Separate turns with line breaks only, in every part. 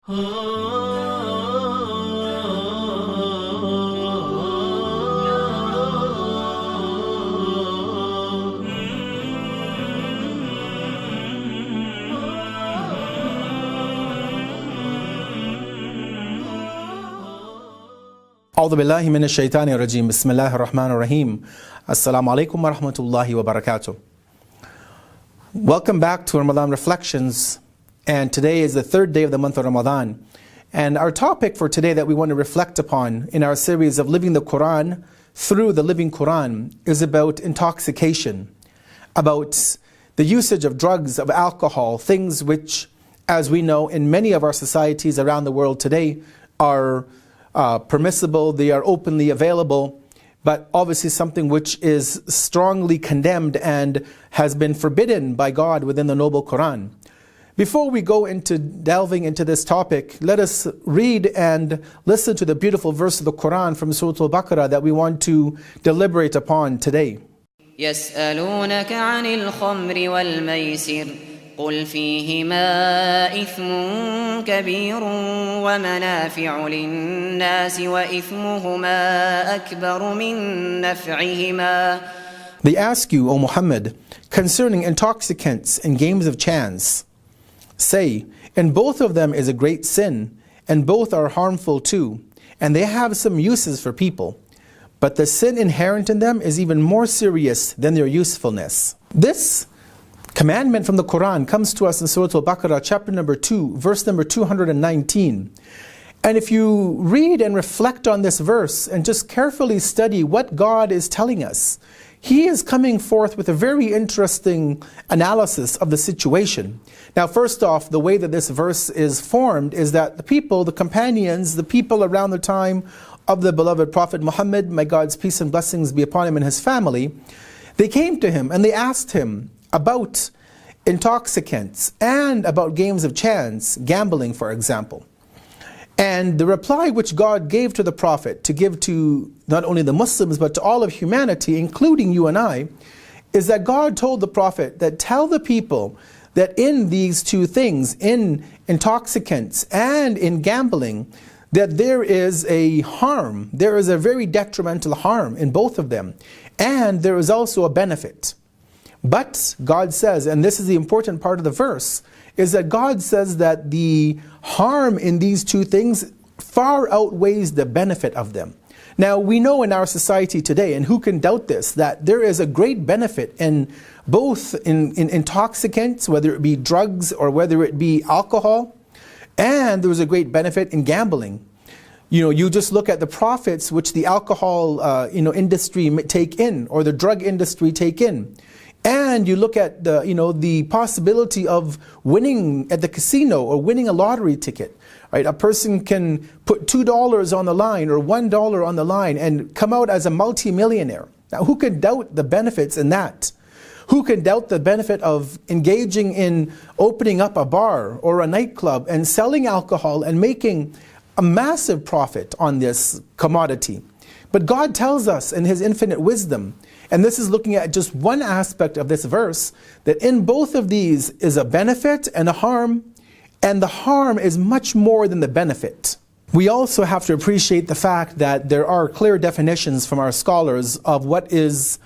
أعوذ بالله من الشيطان الرجيم بسم الله الرحمن الرحيم Assalamu alaikum wa rahmatullahi wa barakatuh. Welcome back to Ramadan Reflections, and today is the third day of the month of Ramadan, and our topic for today that we want to reflect upon in our series of Living the Quran through the Living Quran is about intoxication, about the usage of drugs, of alcohol, things which, as we know, in many of our societies around the world today are permissible, they are openly available, but obviously something which is strongly condemned and has been forbidden by God within the Noble Quran. Before we go into delving into this topic, let us read and listen to the beautiful verse of the Quran from Surah Al-Baqarah that we want to deliberate upon today.
يسألونك عن الخمر والميسر قل فيهما إثم كبير ومنافع للناس وإثمهما أكبر من نفعهما.
They ask you, O Muhammad, concerning intoxicants and games of chance. Say, in both of them is a great sin, and both are harmful too, and they have some uses for people. But the sin inherent in them is even more serious than their usefulness. This commandment from the Quran comes to us in Surah Al-Baqarah, chapter number 2, verse number 219. And if you read and reflect on this verse and just carefully study what God is telling us, He is coming forth with a very interesting analysis of the situation. Now, first off, the way that this verse is formed is that the people, the companions, the people around the time of the beloved Prophet Muhammad, may God's peace and blessings be upon him and his family, they came to him and they asked him about intoxicants and about games of chance, gambling for example. And the reply which God gave to the Prophet, to give to not only the Muslims but to all of humanity, including you and I, is that God told the Prophet that tell the people that in these two things, in intoxicants and in gambling, that there is a harm, there is a very detrimental harm in both of them, and there is also a benefit. But God says, and this is the important part of the verse, is that God says that the harm in these two things far outweighs the benefit of them. Now we know in our society today, and who can doubt this, that there is a great benefit in both in intoxicants, whether it be drugs or whether it be alcohol, and there is a great benefit in gambling. You know, you just look at the profits which the alcohol industry take in, or the drug industry take in. And you look at the possibility of winning at the casino or winning a lottery ticket, right? A person can put $2 on the line or $1 on the line and come out as a multi-millionaire. Now, who can doubt the benefits in that? Who can doubt the benefit of engaging in opening up a bar or a nightclub and selling alcohol and making a massive profit on this commodity? But God tells us in His infinite wisdom, and this is looking at just one aspect of this verse, that in both of these is a benefit and a harm, and the harm is much more than the benefit. We also have to appreciate the fact that there are clear definitions from our scholars of what is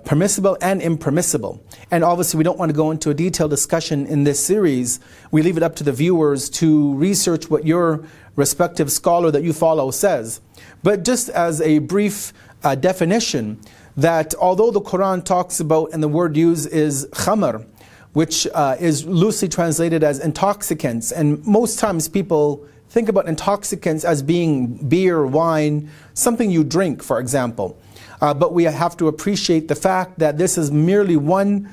permissible and impermissible. And obviously we don't want to go into a detailed discussion in this series. We leave it up to the viewers to research what your respective scholar that you follow says. But just as a brief definition, that although the Quran talks about, and the word used is khamr, which is loosely translated as intoxicants, and most times people think about intoxicants as being beer, wine, something you drink, for example. But we have to appreciate the fact that this is merely one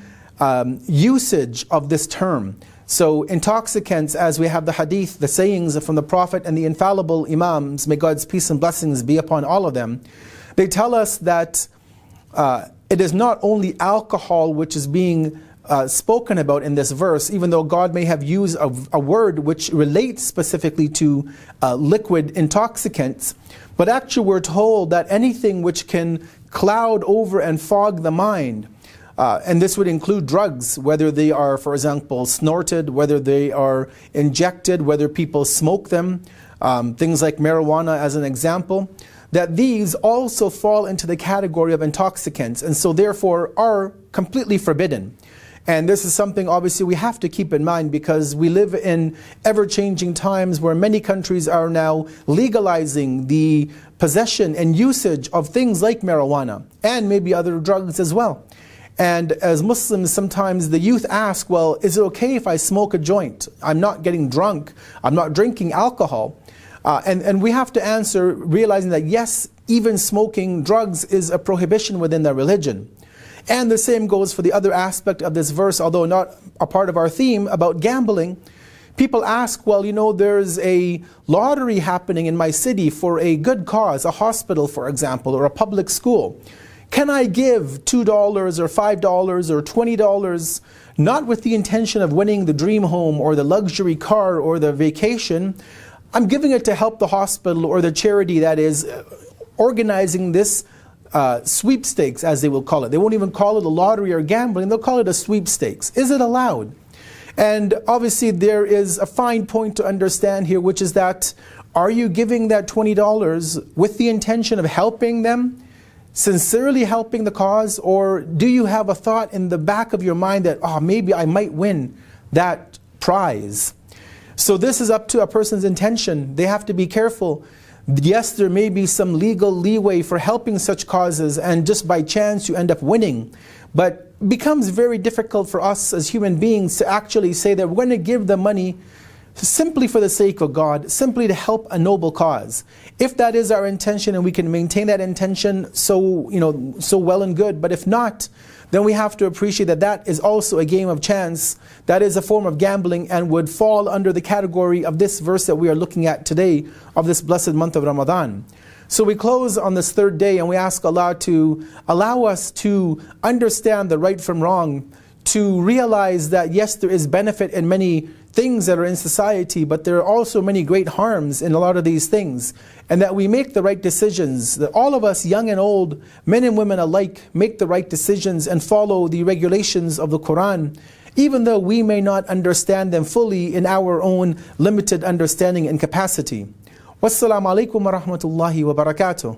usage of this term. So intoxicants, as we have the hadith, the sayings from the Prophet and the infallible Imams, may God's peace and blessings be upon all of them, they tell us that it is not only alcohol which is being spoken about in this verse, even though God may have used a word which relates specifically to liquid intoxicants, but actually we're told that anything which can cloud over and fog the mind, And this would include drugs, whether they are, for example, snorted, whether they are injected, whether people smoke them, things like marijuana as an example, that these also fall into the category of intoxicants and so therefore are completely forbidden. And this is something obviously we have to keep in mind because we live in ever-changing times where many countries are now legalizing the possession and usage of things like marijuana and maybe other drugs as well. And as Muslims, sometimes the youth ask, well, is it okay if I smoke a joint? I'm not getting drunk, I'm not drinking alcohol. And we have to answer realizing that yes, even smoking drugs is a prohibition within the religion. And the same goes for the other aspect of this verse, although not a part of our theme, about gambling. People ask, well, you know, there's a lottery happening in my city for a good cause, a hospital, for example, or a public school. Can I give $2 or $5 or $20, not with the intention of winning the dream home or the luxury car or the vacation? I'm giving it to help the hospital or the charity that is organizing this sweepstakes, as they will call it. They won't even call it a lottery or gambling, they'll call it a sweepstakes. Is it allowed? And obviously there is a fine point to understand here, which is that, are you giving that $20 with the intention of helping them, sincerely helping the cause, or do you have a thought in the back of your mind that, oh, maybe I might win that prize? So this is up to a person's intention. They have to be careful. Yes, there may be some legal leeway for helping such causes, and just by chance you end up winning. But it becomes very difficult for us as human beings to actually say that we're going to give the money simply for the sake of God, simply to help a noble cause. If that is our intention and we can maintain that intention, so well and good. But if not, then we have to appreciate that that is also a game of chance. That is a form of gambling and would fall under the category of this verse that we are looking at today of this blessed month of Ramadan. So we close on this third day and we ask Allah to allow us to understand the right from wrong, to realize that yes, there is benefit in many things that are in society, but there are also many great harms in a lot of these things, and that we make the right decisions, that all of us, young and old, men and women alike, make the right decisions and follow the regulations of the Quran, even though we may not understand them fully in our own limited understanding and capacity. Wassalamu alaikum wa rahmatullahi wa barakatuh.